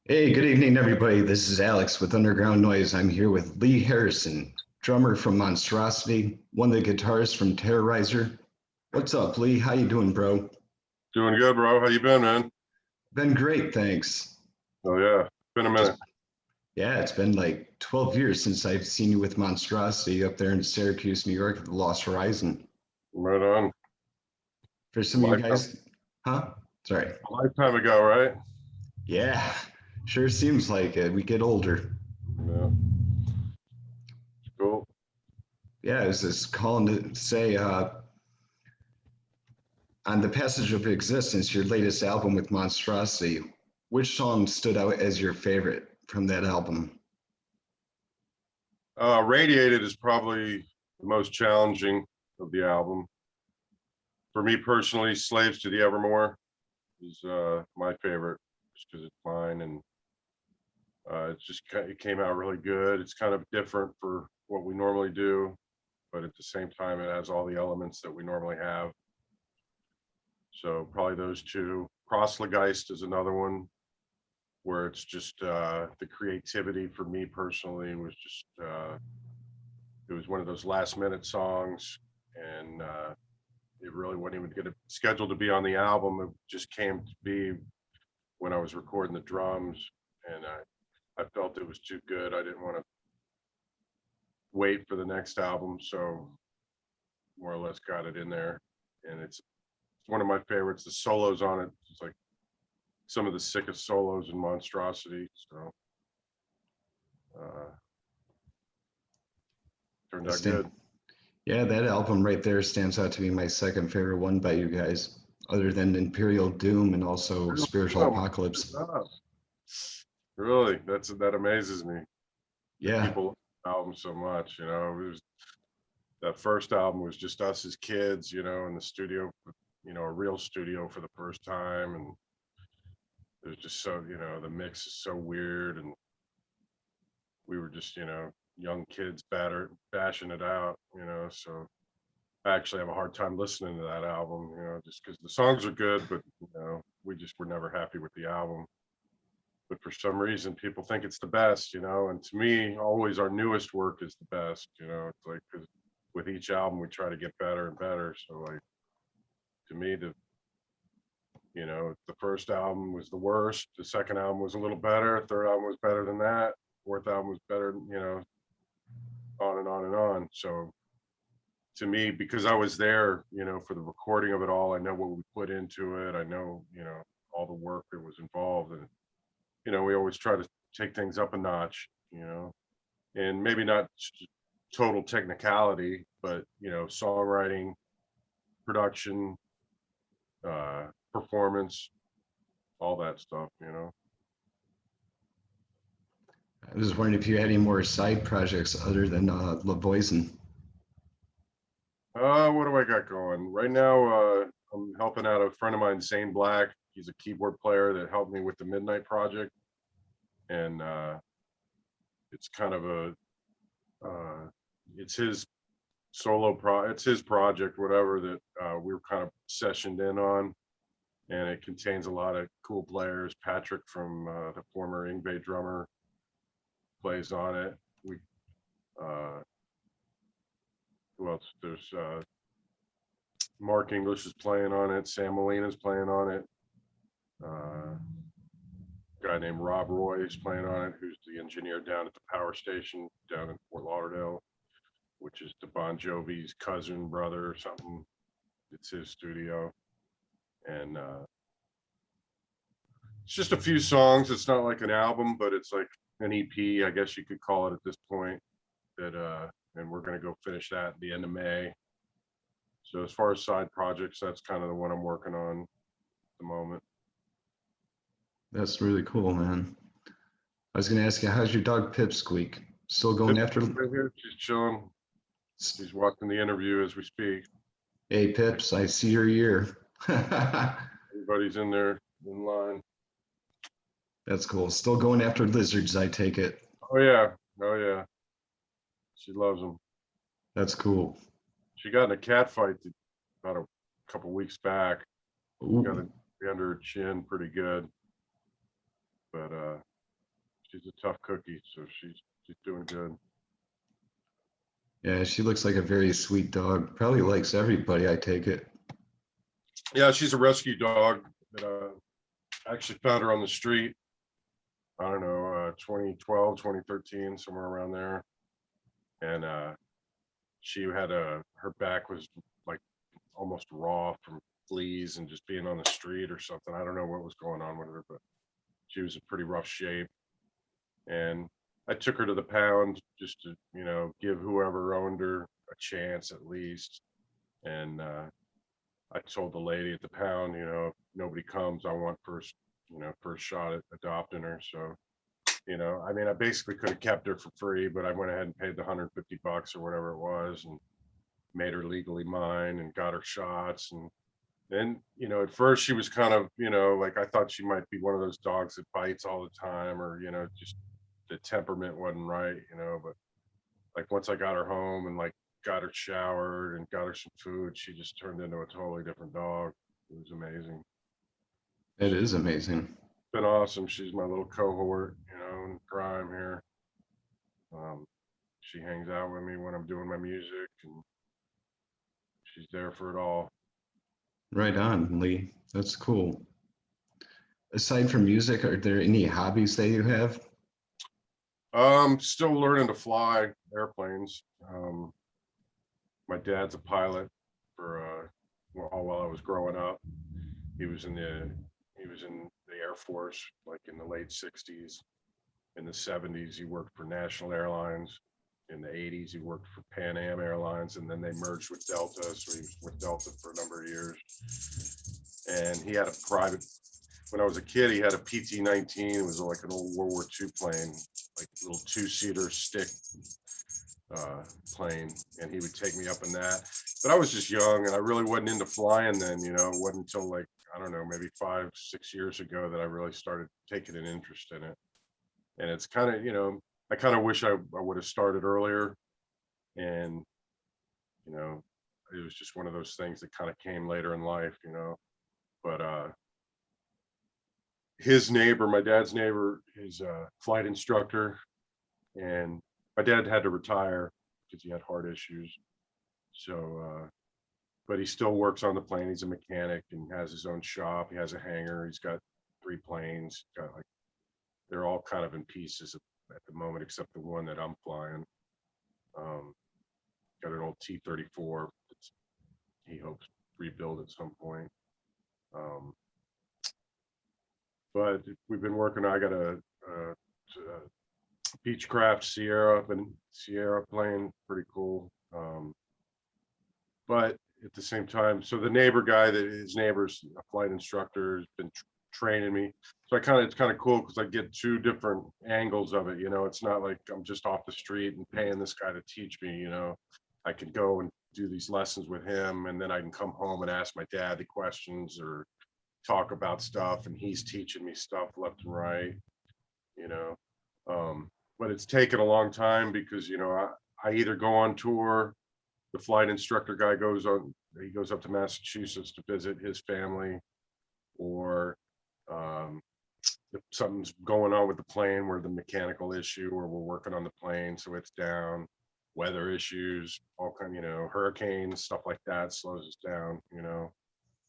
Hey, good evening, everybody. This is Alex with Underground Noise. I'm here with Lee Harrison, drummer from Monstrosity, one of the guitarists from Terrorizer. What's up, Lee? How you doing, bro? Doing good, bro. How you been, man? Been great, thanks. Oh yeah, been a Just minute. yeah, it's been like 12 years since I've seen you with Monstrosity up there in Syracuse, New York at the Lost Horizon. Right on. For some of you Lifetime, guys, huh? Sorry. a lifetime ago, right? Yeah, sure seems like it. We get older. Yeah, cool. Yeah, I was just calling to say, on the Passage of Existence, your latest album with Monstrosity, which song stood out as your favorite from that album? Radiated is probably the most challenging of the album. For me personally, Slaves to the Evermore is my favorite, just because it's mine, and it came out really good. It's kind of different for what we normally do, but at the same time, it has all the elements that we normally have. So probably those two. Proselygeist is another one where it's just the creativity for me personally was just it was one of those last minute songs, and it really wasn't even get scheduled to be on the album. It just came to be when I was recording the drums, and I felt it was too good. I didn't want to wait for the next album, so more or less got it in there, and it's one of my favorites. The solos on it, it's like some of the sickest solos in Monstrosity. So uh, turned out good. Yeah, that album right there stands out to be my second favorite one by you guys, other than Imperial Doom and also Spiritual Oh, Apocalypse. really, that amazes me that Yeah, people love the album so much. It was that first album was just us as kids, in the studio, a real studio for the first time, and it was just so, the mix is so weird, and we were just, young kids bashing it out, so I actually have a hard time listening to that album, just because the songs are good, but we just were never happy with the album. But for some reason, people think it's the best, and to me, always our newest work is the best, it's like, because with each album we try to get better and better. So like, to me, the first album was the worst, the second album was a little better, third album was better than that, fourth album was better, on and on and on. So to me, because I was there, for the recording of it all, I know what we put into it. I know, all the work that was involved, and we always try to take things up a notch, and maybe not total technicality, but songwriting, production, performance, all that stuff. I was wondering if you had any more side projects other than Lavoisin. What do I got going right now? I'm helping out a friend of mine, Zane Black. He's a keyboard player that helped me with the Midnight Project, and it's kind of it's his it's his project, whatever, that we were kind of sessioned in on, and it contains a lot of cool players. Patrick from the former Ingve drummer plays on it. We uh, who else? There's Mark English is playing on it. Sam Molina's playing on it. A guy named Rob Roy is playing on it, who's the engineer down at the power station down in Fort Lauderdale, which is the Bon Jovi's cousin, brother, or something. It's his studio, and it's just a few songs. It's not like an album, but it's like an EP, I guess you could call it at this point. That and we're gonna go finish that at the end of May. So as far as side projects, that's kind of the one I'm working on at the moment. That's really cool, man. I was going to ask you, how's your dog Pipsqueak? Still going Pip after? right here, she's chilling. She's watching the interview as we speak. Hey, Pips, I see your ear. Everybody's in there in line. That's cool. Still going after lizards, I take it. Oh yeah, oh yeah. She loves them. That's cool. She got in a cat fight about a couple weeks back. Got Ooh, it under her chin pretty good, but she's a tough cookie, so she's doing good. Yeah, she looks like a very sweet dog. Probably likes everybody, I take it. Yeah, she's a rescue dog that I actually found her on the street. I don't know, 2012, 2013, somewhere around there. And she had her back was like almost raw from fleas and just being on the street or something. I don't know what was going on with her, but she was in pretty rough shape. And I took her to the pound just to, give whoever owned her a chance at least. And I told the lady at the pound, if nobody comes, I want first shot at adopting her. So, I mean, I basically could have kept her for free, but I went ahead and paid the $150 or whatever it was and made her legally mine and got her shots. And then, at first she was kind of, like I thought she might be one of those dogs that bites all the time or, just the temperament wasn't right, but like once I got her home and like got her showered and got her some food, she just turned into a totally different dog. It was amazing. It She's is amazing. been awesome. She's my little cohort, in crime here. She hangs out with me when I'm doing my music and she's there for it all. Right on, Lee. That's cool. Aside from music, are there any hobbies that you have? Still learning to fly airplanes. My dad's a pilot for while I was growing up. He was in the Air Force like in the late 60s. In the 70s, he worked for National Airlines. In the 80s, he worked for Pan Am Airlines, and then they merged with Delta. So he was with Delta for a number of years. And he had a private. When I was a kid, he had a PT-19. It was like an old World War II plane, like a little two-seater stick plane, and he would take me up in that. But I was just young, and I really wasn't into flying then. It wasn't until like I don't know, maybe 5-6 years ago that I really started taking an interest in it. And it's kind of, I kind of wish I would have started earlier. And it was just one of those things that kind of came later in life. But his neighbor, my dad's neighbor, is a flight instructor, and my dad had to retire because he had heart issues. So, but he still works on the plane. He's a mechanic and has his own shop. He has a hangar. He's got 3 planes. Got like they're all kind of in pieces at the moment, except the one that I'm flying. Got an old T-34 that he hopes rebuild at some point. But we've been working. I got a Beechcraft Sierra plane, pretty cool. But at the same time, so the neighbor guy, that his neighbor's a flight instructor, has been training me. So it's kind of cool because I get 2 different angles of it. It's not like I'm just off the street and paying this guy to teach me. I can go and do these lessons with him, and then I can come home and ask my dad the questions or talk about stuff, and he's teaching me stuff left and right. You know, but it's taken a long time because I either go on tour. The flight instructor guy he goes up to Massachusetts to visit his family, or if something's going on with the plane where the mechanical issue, or we're working on the plane so it's down, weather issues, all kind, hurricanes, stuff like that slows us down.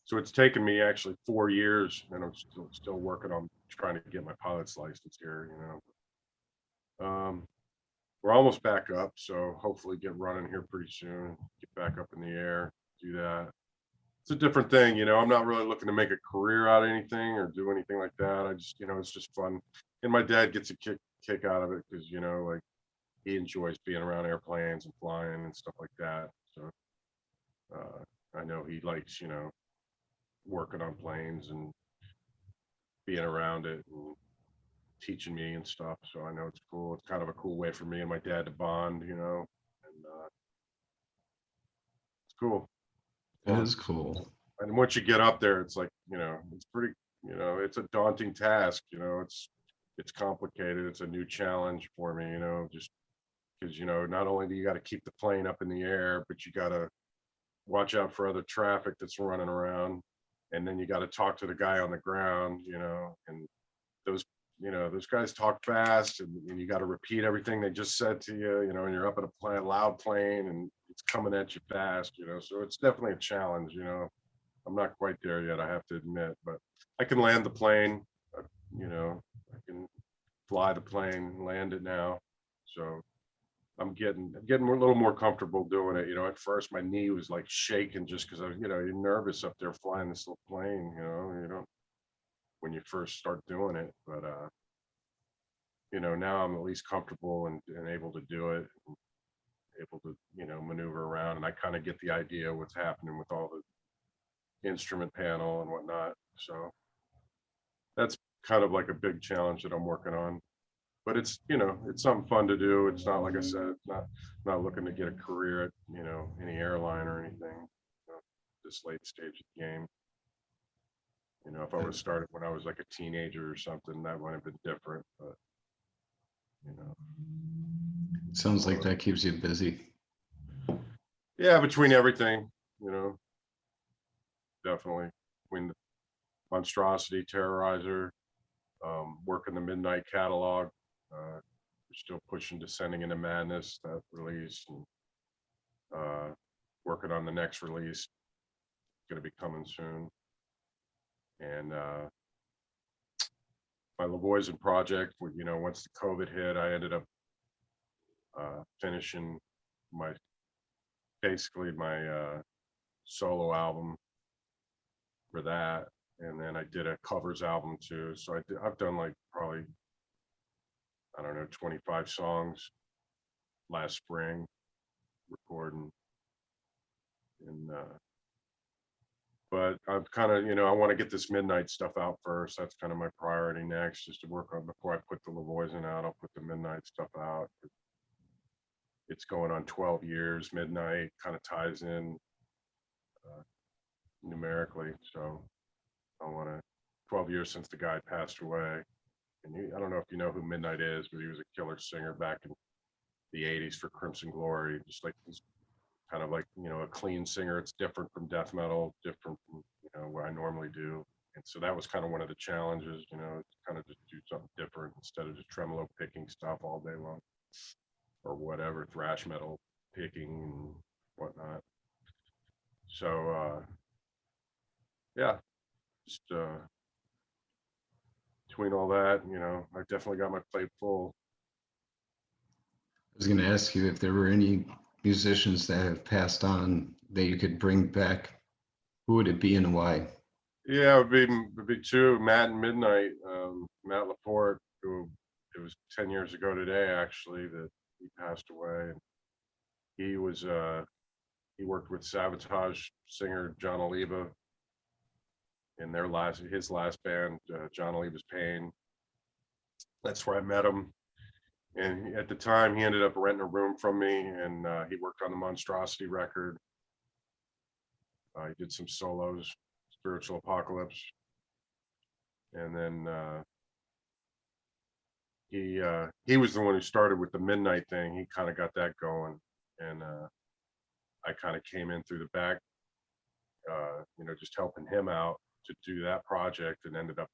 So it's taken me actually 4 years, and I'm still working on trying to get my pilot's license here. We're almost back up, so hopefully get running here pretty soon, get back up in the air, do that. It's a different thing, I'm not really looking to make a career out of anything or do anything like that. I just, it's just fun. And my dad gets a kick out of it because, like he enjoys being around airplanes and flying and stuff like that. So I know he likes, working on planes and being around it and teaching me and stuff. So I know it's cool. It's kind of a cool way for me and my dad to bond, and it's cool. That is cool. And once you get up there, it's like, it's pretty, it's a daunting task, it's complicated. It's a new challenge for me, just because, not only do you got to keep the plane up in the air, but you got to watch out for other traffic that's running around. And then you got to talk to the guy on the ground, and those, those guys talk fast, and you got to repeat everything they just said to you, and you're up at a loud plane and it's coming at you fast, so it's definitely a challenge. I'm not quite there yet, I have to admit, but I can land the plane, uh, I can fly the plane, land it now. So I'm getting a little more comfortable doing it. At first my knee was like shaking just because I was, you're nervous up there flying this little plane, you don't when you first start doing it. But now I'm at least comfortable and able to do it, and able to, maneuver around, and I kind of get the idea what's happening with all the instrument panel and whatnot. So that's kind of like a big challenge that I'm working on. But it's something fun to do. It's not, like I said, it's not looking to get a career at, any airline or anything, this late stage of the game. If I would have started when I was like a teenager or something, that might have been different, but you know. Sounds like that keeps you busy. Yeah, between everything, definitely between the Monstrosity, Terrorizer, working the Midnight catalog. We're still pushing Descending into Madness, that release, and working on the next release, going to be coming soon. And my Lavoisian project, once the COVID hit, I ended up finishing basically my solo album for that, and then I did a covers album too. So I've done like probably, I don't know, 25 songs last spring recording, and but I'm kind of, I want to get this Midnight stuff out first. That's kind of my priority next, just to work on before I put the Lavoisian out. I'll put the Midnight stuff out. It's going on 12 years. Midnight kind of ties in numerically, so I want to 12 years since the guy passed away. And I don't know if you know who Midnight is, but he was a killer singer back in the 80s for Crimson Glory. Just like he's kind of like, a clean singer. It's different from death metal, different from, what I normally do. And so that was kind of one of the challenges, kind of just do something different instead of just tremolo picking stuff all day long or whatever, thrash metal picking and whatnot. So, yeah, just between all that, I definitely got my plate full. I was going to ask you if there were any musicians that have passed on that you could bring back. Who would it be and why? Yeah, it would be two, Matt and Midnight, Matt Laporte, who it was 10 years ago today, actually, that he passed away. And he worked with Sabotage singer John Oliva in his last band, John Oliva's Pain. That's where I met him. And at the time, he ended up renting a room from me, and he worked on the Monstrosity record. He did some solos, Spiritual Apocalypse, and then he was the one who started with the Midnight thing. He kind of got that going, and I kind of came in through the back, just helping him out to do that project, and ended up,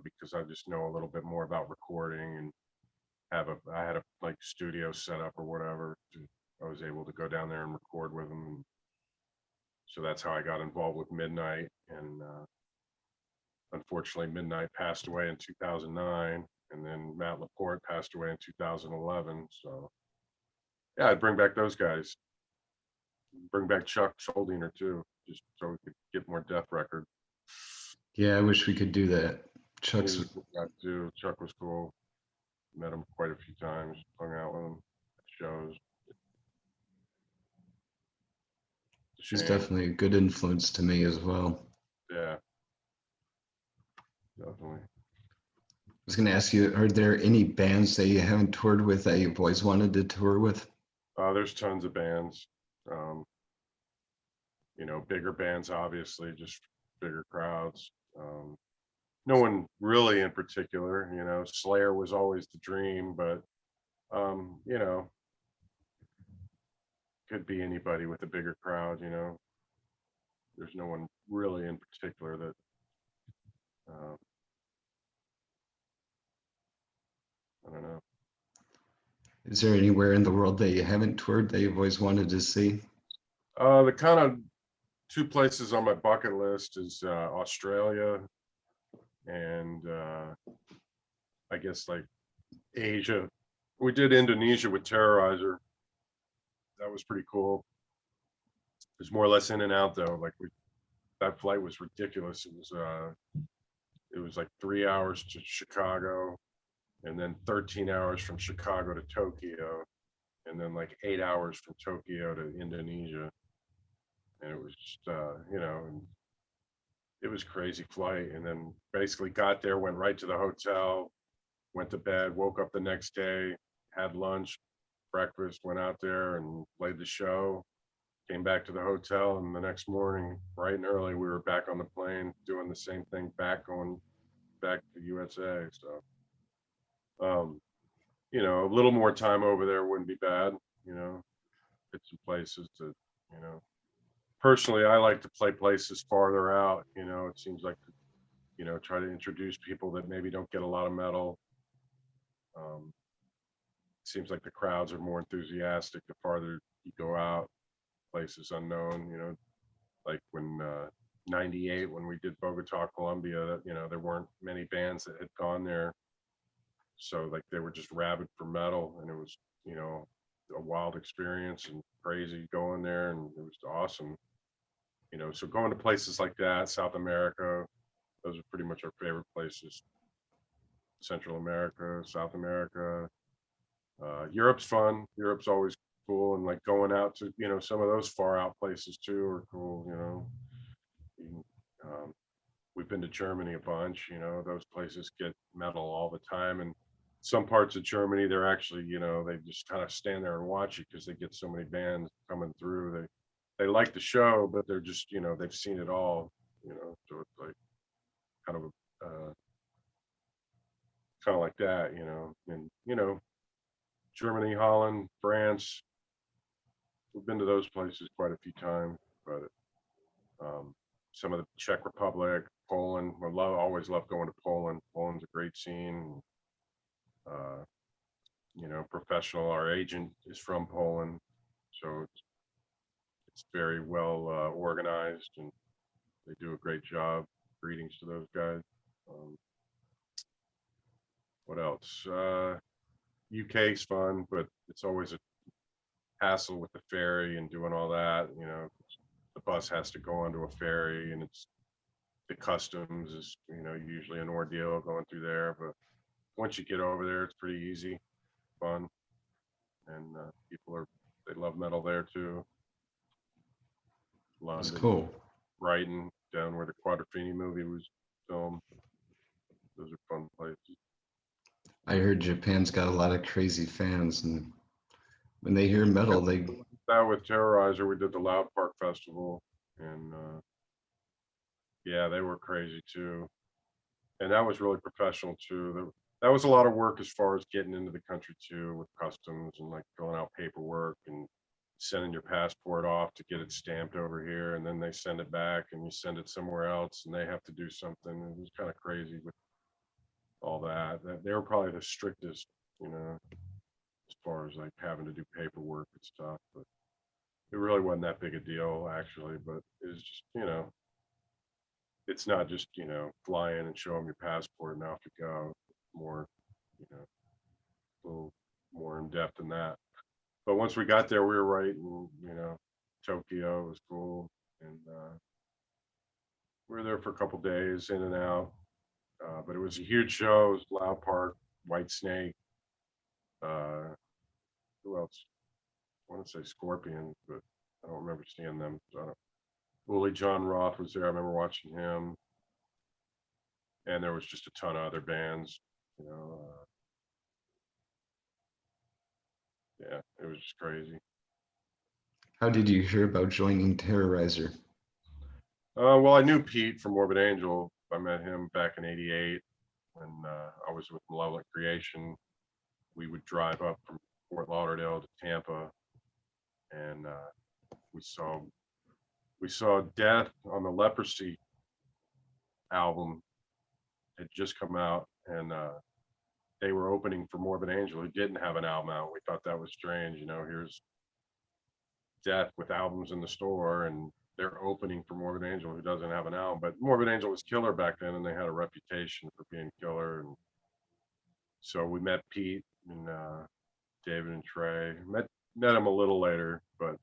because I just know a little bit more about recording and I had a like studio set up or whatever. I was able to go down there and record with him. And so that's how I got involved with Midnight. And unfortunately, Midnight passed away in 2009, and then Matt Laporte passed away in 2011. So yeah, I'd bring back those guys. Bring back Chuck Schuldiner too, just so we could get more Death record. Yeah, I wish we could do that. Chuck was cool. Met him quite a few times, hung out with him at shows. He's definitely a good influence to me as well. Yeah, definitely. I was going to ask you, are there any bands that you haven't toured with that you've always wanted to tour with? There's tons of bands. Bigger bands, obviously, just bigger crowds. No one really in particular. Slayer was always the dream, but could be anybody with a bigger crowd. There's no one really in particular that Is there anywhere in the world that you haven't toured that you've always wanted to see? The kind of two places on my bucket list is Australia and I guess like Asia. We did Indonesia with Terrorizer. That was pretty cool. It was more or less in and out though. That flight was ridiculous. It was like 3 hours to Chicago, and then 13 hours from Chicago to Tokyo, and then like 8 hours from Tokyo to Indonesia. And it was just, and it was crazy flight. And then basically got there, went right to the hotel, went to bed, woke up the next day, had lunch, breakfast, went out there and played the show, came back to the hotel, and the next morning, bright and early, we were back on the plane doing the same thing, going back to USA. So, a little more time over there wouldn't be bad, get some places to, you know, personally, I like to play places farther out, it seems like, try to introduce people that maybe don't get a lot of metal. Seems like the crowds are more enthusiastic the farther you go out, places unknown, like when 98, when we did Bogota, Colombia, there weren't many bands that had gone there. So like they were just rabid for metal, and it was, a wild experience and crazy going there, and it was awesome. So going to places like that, South America, those are pretty much our favorite places. Central America, South America, Europe's fun. Europe's always cool, and like going out to, some of those far out places too are cool. We've been to Germany a bunch. Those places get metal all the time, and some parts of Germany, they're actually, they just kind of stand there and watch it because they get so many bands coming through. They like the show, but they're just, they've seen it all. So it's like kind of kind of like that, and Germany, Holland, France. We've been to those places quite a few times, but some of the Czech Republic, Poland. Always love going to Poland. Poland's a great scene. Uh, Professional. Our agent is from Poland, so it's very well organized, and they do a great job. Greetings to those guys. Um, what else? UK's fun, but it's always a hassle with the ferry and doing all that. The bus has to go onto a ferry, and it's the customs is, usually an ordeal going through there. But once you get over there, it's pretty easy, fun, and they love metal there too. That's London, cool. Brighton, down where the Quadrophenia movie was filmed. Those are fun places. I heard Japan's got a lot of crazy fans, and when they hear metal, they That with Terrorizer, we did the Loud Park Festival, and yeah, they were crazy too. And that was really professional too. That was a lot of work as far as getting into the country too, with customs and like filling out paperwork and sending your passport off to get it stamped over here, and then they send it back and you send it somewhere else and they have to do something. It was kind of crazy with all that. They were probably the strictest, as far as like having to do paperwork and stuff, but it really wasn't that big a deal actually. But it was just, it's not just, fly in and show them your passport and off you go. More, a little more in depth than that. But once we got there, we were right in, Tokyo. It was cool. And we were there for a couple days, in and out. But it was a huge show. It was Loud Park, White Snake. Who else? I want to say Scorpions, but I don't remember seeing them. So I don't. Uli John Roth was there. I remember watching him. And there was just a ton of other bands, yeah, it was just crazy. How did you hear about joining Terrorizer? Well, I knew Pete from Morbid Angel. I met him back in '88 when I was with Malevolent Creation. We would drive up from Fort Lauderdale to Tampa, and we saw Death on the Leprosy album had just come out, and they were opening for Morbid Angel, who didn't have an album out. We thought that was strange. Here's Death with albums in the store, and they're opening for Morbid Angel, who doesn't have an album. But Morbid Angel was killer back then, and they had a reputation for being killer. And so we met Pete and David and Trey. Met him a little later, but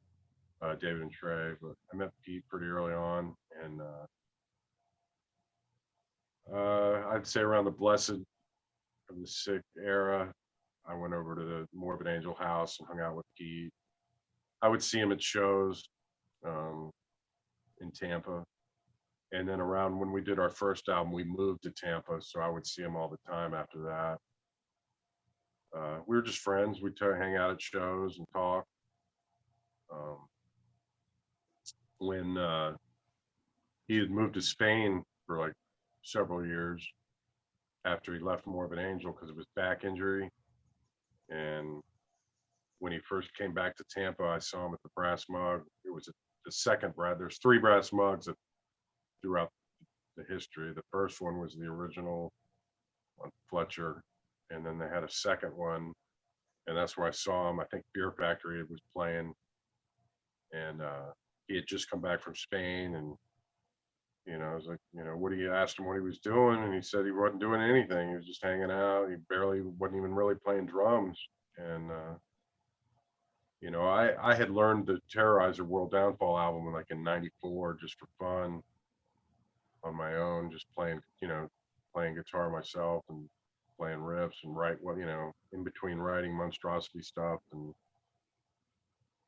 David and Trey. But I met Pete pretty early on, and I'd say around the Blessed of the Sick era, I went over to the Morbid Angel house and hung out with Pete. I would see him at shows in Tampa. And then around when we did our first album, we moved to Tampa, so I would see him all the time after that. We were just friends. We'd hang out at shows and talk. When he had moved to Spain for like several years after he left Morbid Angel because of his back injury. And when he first came back to Tampa, I saw him at the Brass Mug. It was the second there's 3 Brass Mugs throughout the history. The first one was the original on Fletcher, and then they had a second one, and that's where I saw him. I think Beer Factory was playing, and he had just come back from Spain, and I was like, what do you asked him what he was doing, and he said he wasn't doing anything. He was just hanging out. He barely wasn't even really playing drums, and I had learned the Terrorizer World Downfall album in '94 just for fun on my own, just playing guitar myself and playing riffs and in between writing Monstrosity stuff and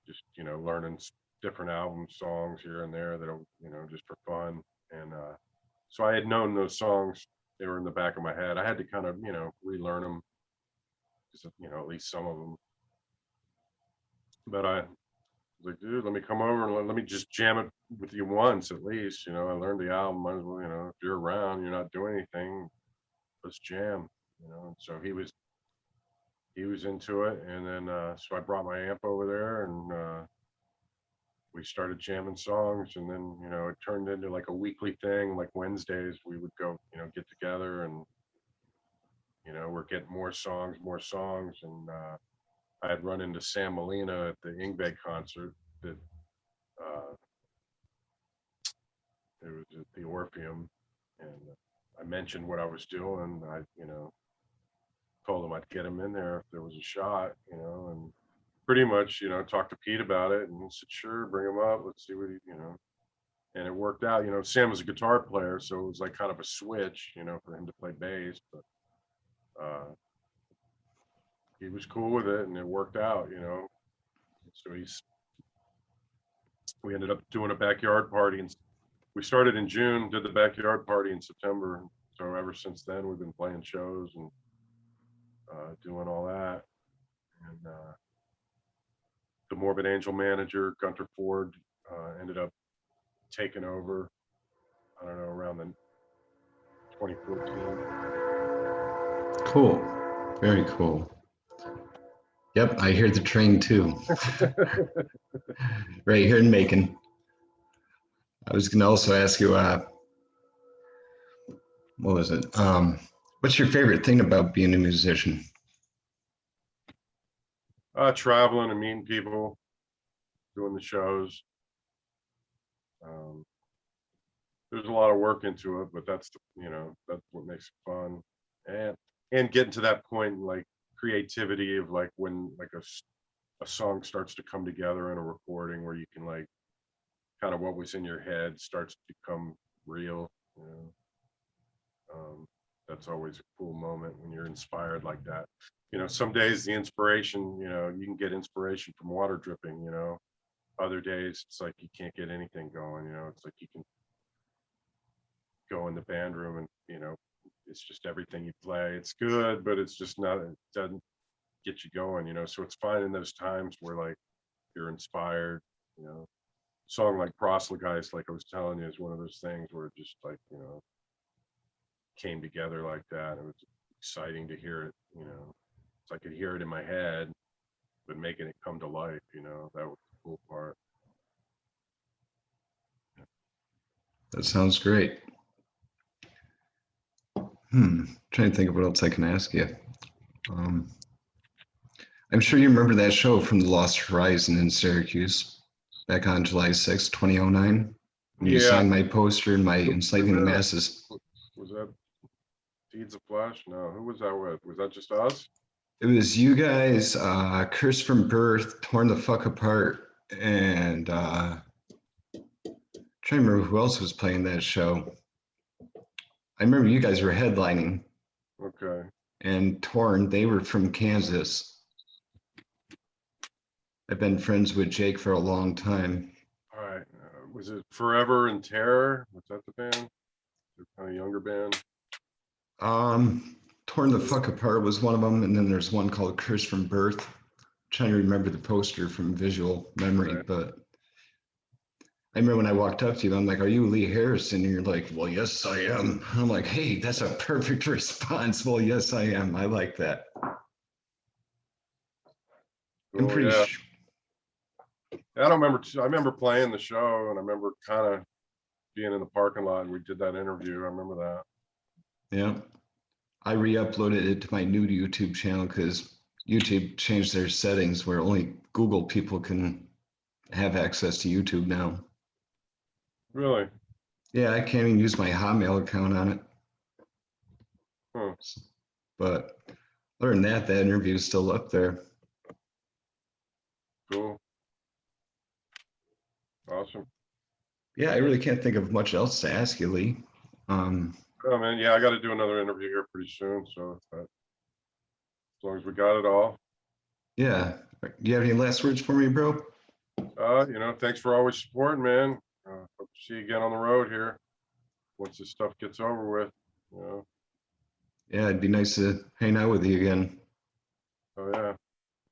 just, learning different album songs here and there that, just for fun. And so I had known those songs. They were in the back of my head. I had to kind of, relearn them, because, at least some of them. But I was like, dude, let me come over and let me just jam it with you once at least. I learned the album. Might as well, if you're around, you're not doing anything, let's jam. So he was into it, and then so I brought my amp over there, and we started jamming songs, and then it turned into like a weekly thing. Like Wednesdays, we would go, get together, and we're getting more songs, and I had run into Sam Molina at the Yngwie concert that it was at the Orpheum, and I mentioned what I was doing. I told him I'd get him in there if there was a shot, and pretty much talked to Pete about it, and he said, sure, bring him up, let's see what he and it worked out. Sam was a guitar player, so it was like kind of a switch for him to play bass, but he was cool with it, and it worked out. So we ended up doing a backyard party, and we started in June, did the backyard party in September. So ever since then, we've been playing shows and doing all that. And the Morbid Angel manager, Gunter Ford, ended up taking over, I don't know, around the 2014. Cool. Very cool. Yep, I hear the train too. Right here in Macon. I was going to also ask you, what was it? What's your favorite thing about being a musician? Traveling and meeting people, doing the shows. There's a lot of work into it, but that's that's what makes it fun, and getting to that point, like creativity of like when like a song starts to come together in a recording where you can like kind of what was in your head starts to become real. That's always a cool moment when you're inspired like that. Some days the inspiration, you can get inspiration from water dripping. Other days it's like you can't get anything going. It's like you can go in the band room and it's just everything you play, it's good, but it's just not, it doesn't get you going. So it's finding those times where like you're inspired. Song like Proselyte, like I was telling you, is one of those things where it just like came together like that. It was exciting to hear it. So I could hear it in my head, but making it come to life, that was the cool part. That sounds great. Trying to think of what else I can ask you. Um, I'm sure you remember that show from the Lost Horizon in Syracuse back on July 6, 2009. When you Yeah. signed my poster and my Was Enslaving the that, Masses. was that Deeds of Flesh? No, who was that with? Was that just us? It was you guys, Cursed from Birth, Torn the Fuck Apart, and trying to remember who else was playing that show. I remember you guys were headlining, Okay. and Torn, they were from Kansas. I've been friends with Jake for a long time. All right. Was it Forever and Terror? Was that the band? The kind of younger band? Torn the Fuck Apart was one of them, and then there's one called Cursed from Birth. Trying to remember the poster from visual memory, Right. but I remember when I walked up to you, I'm like, "Are you Lee Harrison?" And you're like, "Well, yes, I am." I'm like, "Hey, that's a perfect response." Well, yes, I am. I like that. I'm Cool. pretty Yeah. sure. I don't remember. I remember playing the show, and I remember kind of being in the parking lot, and we did that interview. I remember that. Yeah, I re-uploaded it to my new YouTube channel because YouTube changed their settings where only Google people can have access to YouTube now. Really? Yeah, I can't even use my Hotmail account on it. Huh. But other than that, that interview is still up there. Cool. Awesome. Yeah, I really can't think of much else to ask you, Lee. Oh man, yeah, I got to do another interview here pretty soon. So as long as we got it all, Yeah. Do you have any last words for me, bro? thanks for always supporting, man. Hope to see you again on the road here once this stuff gets over with. You know, Yeah, it'd be nice to hang out with you again. oh yeah.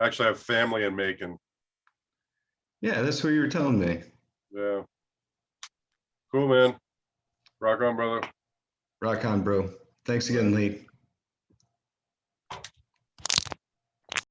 Actually, I have family in Macon. Yeah, that's what you were telling me. Yeah. Cool, man. Rock on, brother. Rock on, bro. Thanks again, Lee.